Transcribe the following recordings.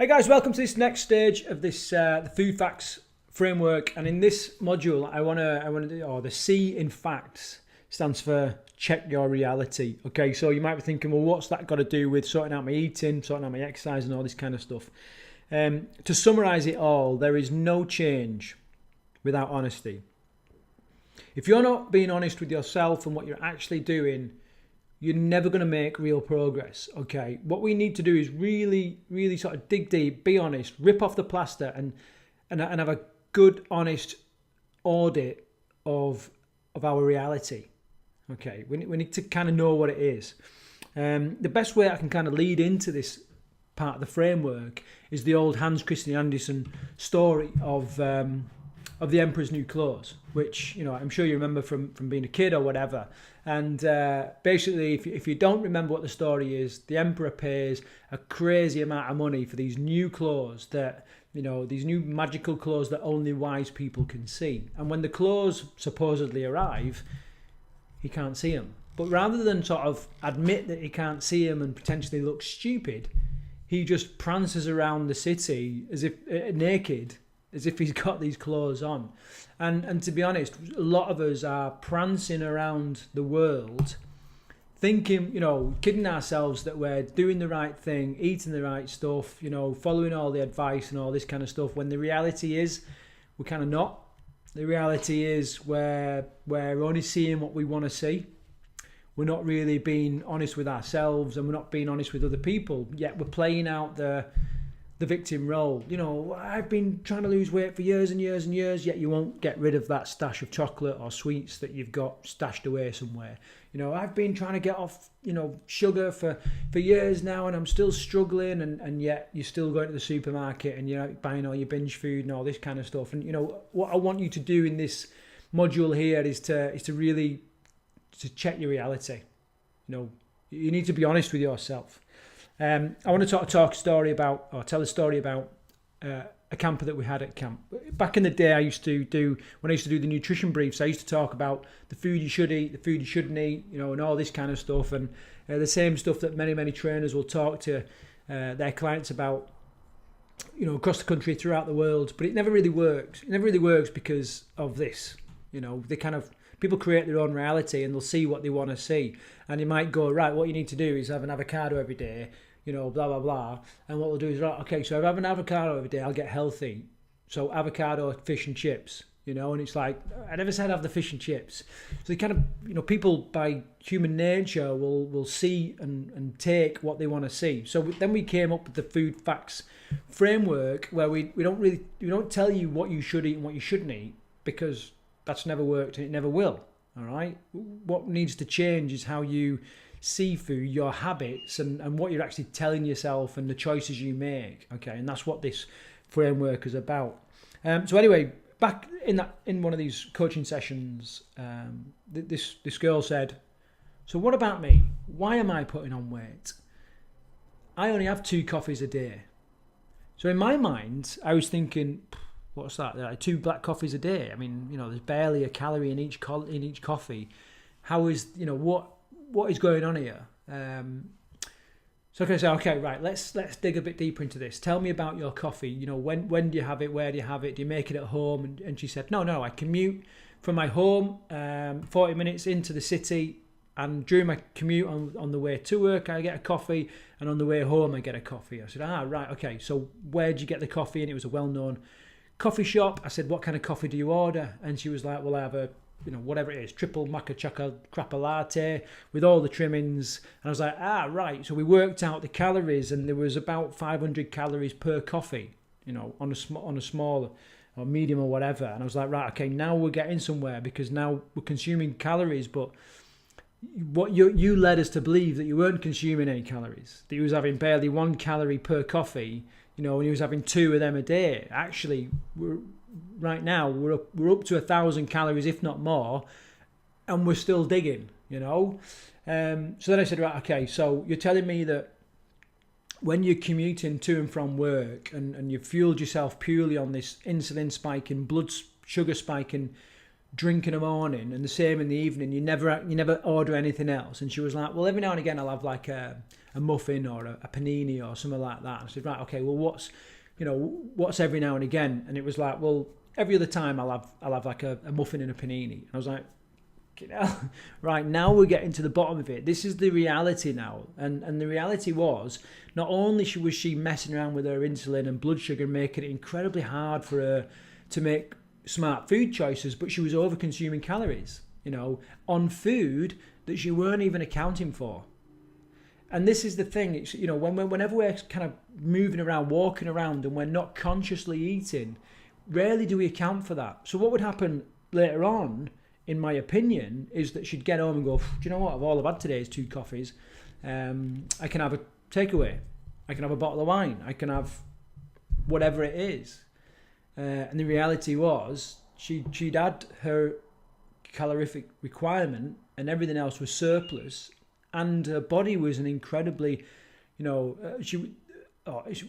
Hey guys, welcome to this next stage of this the Food Facts framework, and in this module, I want to do, the C in facts stands for check your reality. Okay, so you might be thinking, well, what's that got to do with sorting out my eating, sorting out my exercise, and all this kind of stuff? To summarize it all, there is no change without honesty. If you're not being honest with yourself and what you're actually doing, you're never going to make real progress, okay? What we need to do is really sort of dig deep, be honest, rip off the plaster and have a good, honest audit of our reality, okay? We need to kind of know what it is. The best way I can kind of lead into this part of the framework is the old Hans Christian Andersen story of the Emperor's New Clothes, which, you know, I'm sure you remember from being a kid or whatever. And basically, if you don't remember what the story is, the Emperor pays a crazy amount of money for these new clothes that, you know, these new magical clothes that only wise people can see. And when the clothes supposedly arrive, he can't see them. But rather than sort of admit that he can't see them and potentially look stupid, he just prances around the city as if naked, as if he's got these clothes on. And to be honest, a lot of us are prancing around the world thinking, you know, kidding ourselves that we're doing the right thing, eating the right stuff, you know, following all the advice and all this kind of stuff, when the reality is we're kind of not. The reality is we're only seeing what we want to see. We're not really being honest with ourselves, and we're not being honest with other people, yet we're playing out the victim role. You know, I've been trying to lose weight for years and years and years, yet you won't get rid of that stash of chocolate or sweets that you've got stashed away somewhere. You know, I've been trying to get off, you know, sugar for years now, and I'm still struggling, and yet you're still going to the supermarket and you're buying all your binge food and all this kind of stuff. And, you know, what I want you to do in this module here is to really check your reality. You know, you need to be honest with yourself. I want to tell a story about a camper that we had at camp. Back in the day, when I used to do the nutrition briefs, I used to talk about the food you should eat, the food you shouldn't eat, you know, and all this kind of stuff, and the same stuff that many trainers will talk to their clients about, you know, across the country, throughout the world. But it never really works. It never really works because of this. You know, people create their own reality, and they'll see what they want to see. And you might go, right, what you need to do is have an avocado every day, you know, blah, blah, blah. And what we'll do is, right, okay, so if I have an avocado every day, I'll get healthy. So avocado, fish and chips, you know, and it's like, I never said have the fish and chips. So they kind of, you know, people by human nature will see and take what they want to see. So then we came up with the Food Facts framework, where we don't tell you what you should eat and what you shouldn't eat, because that's never worked and it never will. All right. What needs to change is how you see food, your habits, and what you're actually telling yourself and the choices you make. Okay, and that's what this framework is about. So anyway, back in one of these coaching sessions, this girl said, "So what about me? Why am I putting on weight? I only have 2 coffees a day." So in my mind, I was thinking, what's that? Like 2 black coffees a day. I mean, you know, there's barely a calorie in each coffee. How is, you know, what is going on here? So I can say, okay, right, let's dig a bit deeper into this. Tell me about your coffee. You know, when do you have it? Where do you have it? Do you make it at home? And she said, no, I commute from my home 40 minutes into the city, and during my commute on the way to work, I get a coffee, and on the way home, I get a coffee. I said, right, okay, so where do you get the coffee? And it was a well-known coffee shop. I said, what kind of coffee do you order? And she was like, well, I have a, you know, whatever it is, triple maca chocolate crappa latte with all the trimmings. And I was like, right. So we worked out the calories, and there was about 500 calories per coffee, you know, on a small or medium or whatever. And I was like, right, okay, now we're getting somewhere, because now we're consuming calories, but what you led us to believe that you weren't consuming any calories, that you was having barely 1 calorie per coffee, you know, and you was having 2 of them a day. Actually, right now we're up to 1,000 calories, if not more, and we're still digging, you know. So then I said, right, okay, so you're telling me that when you're commuting to and from work, and you've fueled yourself purely on this insulin spike and blood sugar spike and drink in the morning, and the same in the evening, you never order anything else? And she was like, well, every now and again I'll have like a a muffin or a panini or something like that. I said, right, okay, well, what's every now and again? And it was like, well, every other time I'll have like a muffin and a panini. And I was like, right, now we're getting to the bottom of it. This is the reality now. And the reality was, not only was she messing around with her insulin and blood sugar, making it incredibly hard for her to make smart food choices, but she was over consuming calories, on food that she weren't even accounting for. And this is the thing, it's, whenever we're kind of moving around, walking around, and we're not consciously eating, rarely do we account for that. So what would happen later on, in my opinion, is that she'd get home and go, do you know what, all I've had today is 2 coffees. I can have a takeaway. I can have a bottle of wine. I can have whatever it is. And the reality was, she'd had her calorific requirement and everything else was surplus, and her body was an incredibly, she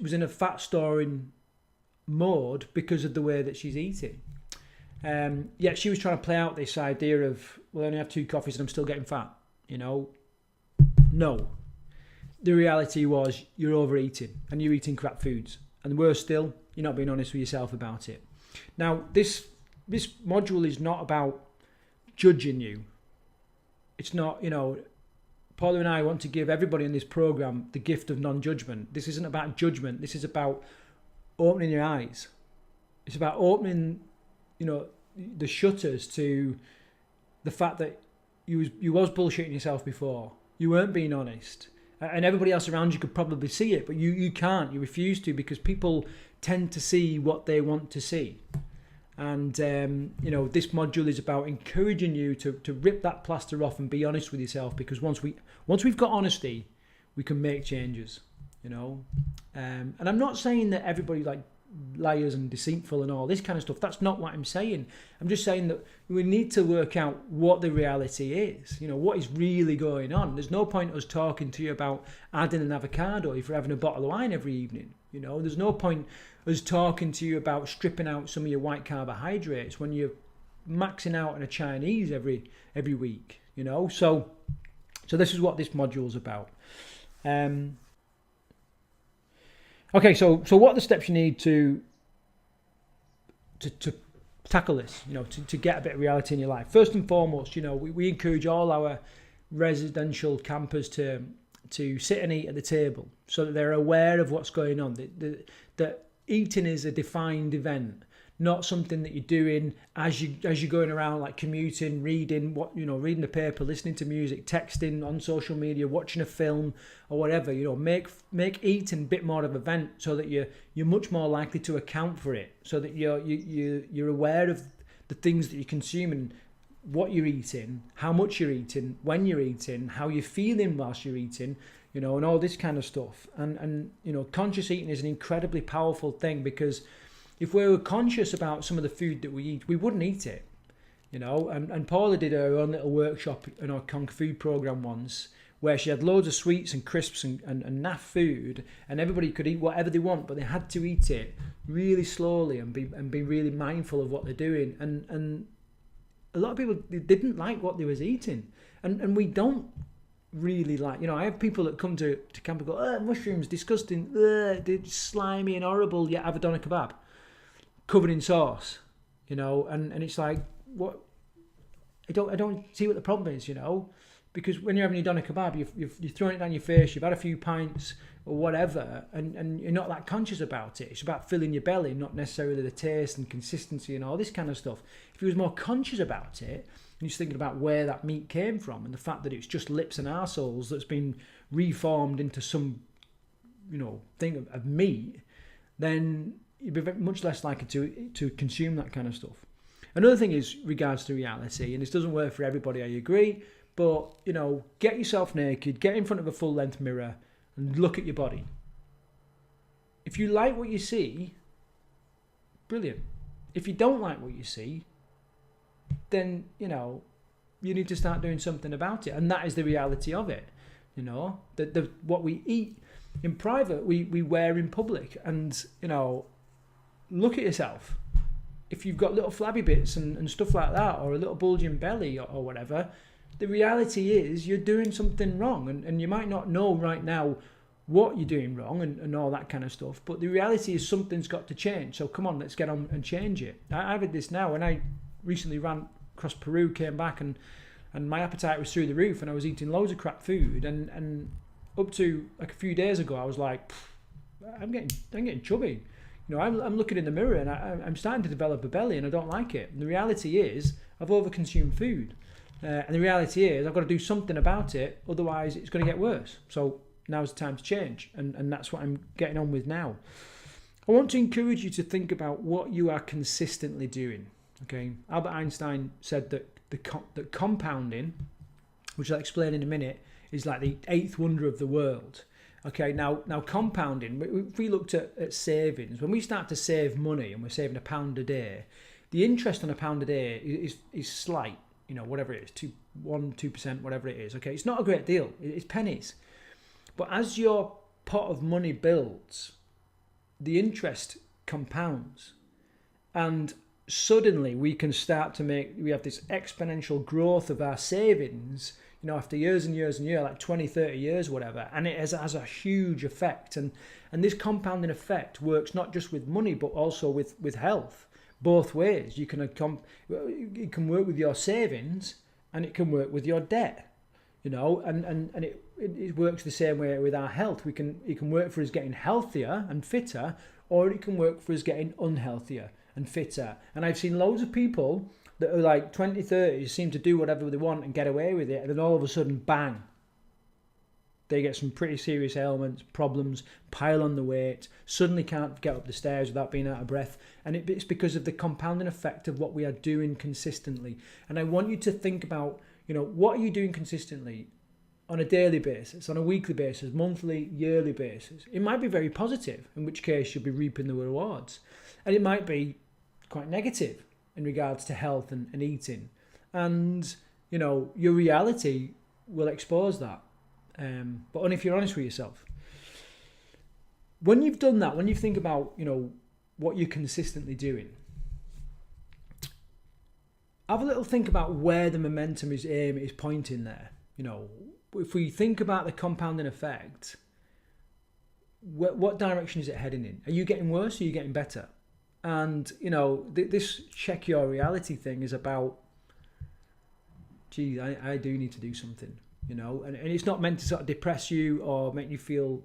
was in a fat storing mode because of the way that she's eating. Yet she was trying to play out this idea of, well, I only have 2 coffees and I'm still getting fat. No. The reality was, you're overeating and you're eating crap foods. And worse still, you're not being honest with yourself about it. Now, this module is not about judging you. It's not, Paula and I want to give everybody in this program the gift of non-judgment. This isn't about judgment. This is about opening your eyes. It's about opening, the shutters to the fact that you was bullshitting yourself before. You weren't being honest. And everybody else around you could probably see it, but you can't. You refuse to, because people tend to see what they want to see. And, this module is about encouraging you to rip that plaster off and be honest with yourself, because once we've got honesty, we can make changes, And I'm not saying that everybody like liars and deceitful and all this kind of stuff. That's not what I'm saying. I'm just saying that we need to work out what the reality is. What is really going on. There's no point us talking to you about adding an avocado if you're having a bottle of wine every evening. There's no point us talking to you about stripping out some of your white carbohydrates when you're maxing out on a Chinese every week. So this is what this module's about. Okay, so what are the steps you need to tackle this, to get a bit of reality in your life? First and foremost, we encourage all our residential campers to sit and eat at the table, so that they're aware of what's going on. That eating is a defined event, not something that you're doing as you're going around, like commuting, reading the paper, listening to music, texting on social media, watching a film or whatever. Make eating a bit more of an event, so that you're much more likely to account for it, so that you're aware of the things that you're consuming, what you're eating, how much you're eating, when you're eating, how you're feeling whilst you're eating, and all this kind of stuff. And conscious eating is an incredibly powerful thing, because if we were conscious about some of the food that we eat, we wouldn't eat it, And Paula did her own little workshop in our Conquer Food program once, where she had loads of sweets and crisps and naff food, and everybody could eat whatever they want, but they had to eat it really slowly and be really mindful of what they're doing. And a lot of people didn't like what they was eating, and we don't really like. I have people that come to camp and go, mushrooms, disgusting, they're slimy and horrible. Yet have a doner kebab covered in sauce, and it's like, what? I don't see what the problem is, because when you're having your doner kebab, you're throwing it down your face, you've had a few pints or whatever, and you're not that conscious about it. It's about filling your belly, not necessarily the taste and consistency and all this kind of stuff. If you was more conscious about it, and you're thinking about where that meat came from, and the fact that it's just lips and arseholes that's been reformed into some, thing of meat, then you'd be much less likely to consume that kind of stuff. Another thing is regards to reality, and this doesn't work for everybody, I agree, but, get yourself naked, get in front of a full-length mirror and look at your body. If you like what you see, brilliant. If you don't like what you see, then, you need to start doing something about it. And that is the reality of it, that what we eat in private, we wear in public. And, look at yourself. If you've got little flabby bits and stuff like that, or a little bulging belly or whatever, the reality is you're doing something wrong, and you might not know right now what you're doing wrong and all that kind of stuff, but the reality is something's got to change. So come on, let's get on and change it. I've had this now. When I recently ran across Peru, came back, and my appetite was through the roof, and I was eating loads of crap food, and up to like a few days ago I was like, I'm getting chubby. You know, I'm looking in the mirror and I'm starting to develop a belly, and I don't like it. And the reality is I've overconsumed food, and the reality is I've got to do something about it, otherwise it's going to get worse. So now's the time to change, and that's what I'm getting on with now. I want to encourage you to think about what you are consistently doing. Okay, Albert Einstein said that that compounding, which I'll explain in a minute, is like the eighth wonder of the world. Okay, now compounding, if we looked at savings, when we start to save money and we're saving £1 a day, the interest on £1 a day is slight, you know, whatever it is, 2%, whatever it is. Okay, it's not a great deal, it's pennies. But as your pot of money builds, the interest compounds, and suddenly we can start to we have this exponential growth of our savings, you know, after years and years and years, like 20, 30 years, whatever. And it has a huge effect. And this compounding effect works not just with money, but also with health, both ways. It can work with your savings, and it can work with your debt, you know, and it works the same way with our health. It can work for us getting healthier and fitter, or it can work for us getting unhealthier and fitter. And I've seen loads of people that are like 20, 30s seem to do whatever they want and get away with it, and then all of a sudden, bang, they get some pretty serious ailments, problems, pile on the weight, suddenly can't get up the stairs without being out of breath. And it's because of the compounding effect of what we are doing consistently. And I want you to think about, you know, what are you doing consistently on a daily basis, on a weekly basis, monthly, yearly basis? It might be very positive, in which case you'll be reaping the rewards. And it might be quite negative in regards to health and eating. And, you know, your reality will expose that. But only if you're honest with yourself. When you've done that, when you think about, you know, what you're consistently doing, have a little think about where the momentum is pointing there. You know, if we think about the compounding effect, what direction is it heading in? Are you getting worse or are you getting better? And, you know, this check your reality thing is about, geez, I do need to do something, you know, and it's not meant to sort of depress you or make you feel,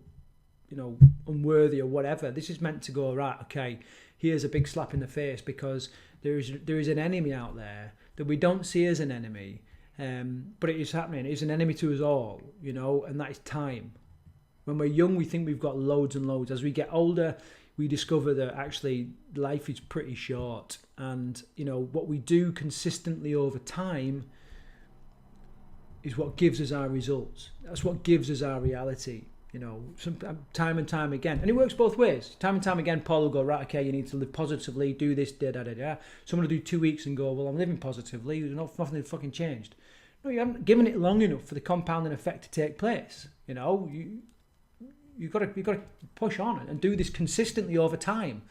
you know, unworthy or whatever. This is meant to go, right, okay, here's a big slap in the face, because there is an enemy out there that we don't see as an enemy, but it is happening. It's an enemy to us all, you know, and that is time. When we're young, we think we've got loads and loads. As we get older, we discover that actually life is pretty short, and, you know, what we do consistently over time is what gives us our results. That's what gives us our reality, you know, time and time again. And it works both ways. Time and time again, Paul will go, right, okay, you need to live positively, do this, da-da-da-da. Someone will do 2 weeks and go, well, I'm living positively, nothing fucking changed. No, you haven't given it long enough for the compounding effect to take place, you know. You've got to push on and do this consistently over time,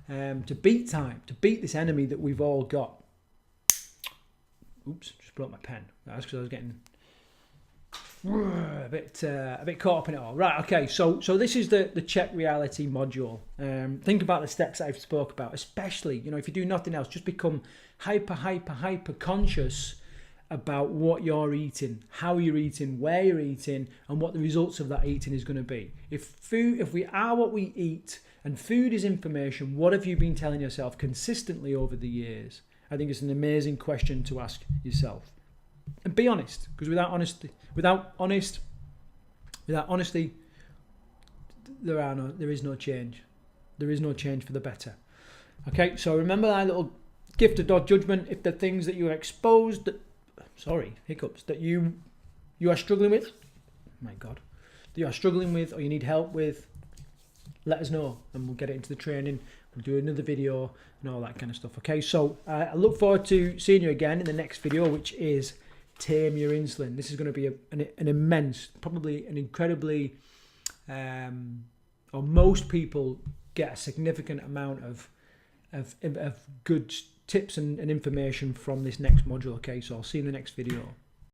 to beat this enemy that we've all got. Oops, just broke my pen. That's because I was getting a bit caught up in it all. Right, okay, so this is the check reality module. Think about the steps I've spoke about, especially, you know, if you do nothing else, just become hyper conscious about what you're eating, how you're eating, where you're eating, and what the results of that eating is going to be. If we are what we eat, and food is information, what have you been telling yourself consistently over the years? I think it's an amazing question to ask yourself. And be honest, because without honesty, there is no change. There is no change for the better. Okay, so remember that little gift of dog judgment. If the things that you are exposed, that you are struggling with, my God, that you are struggling with, or you need help with, let us know, and we'll get it into the training. We'll do another video and all that kind of stuff. Okay, so I look forward to seeing you again in the next video, which is tame your insulin. This is going to be an immense, probably an incredibly, or most people get a significant amount of good tips and information from this next module. Okay, so I'll see you in the next video.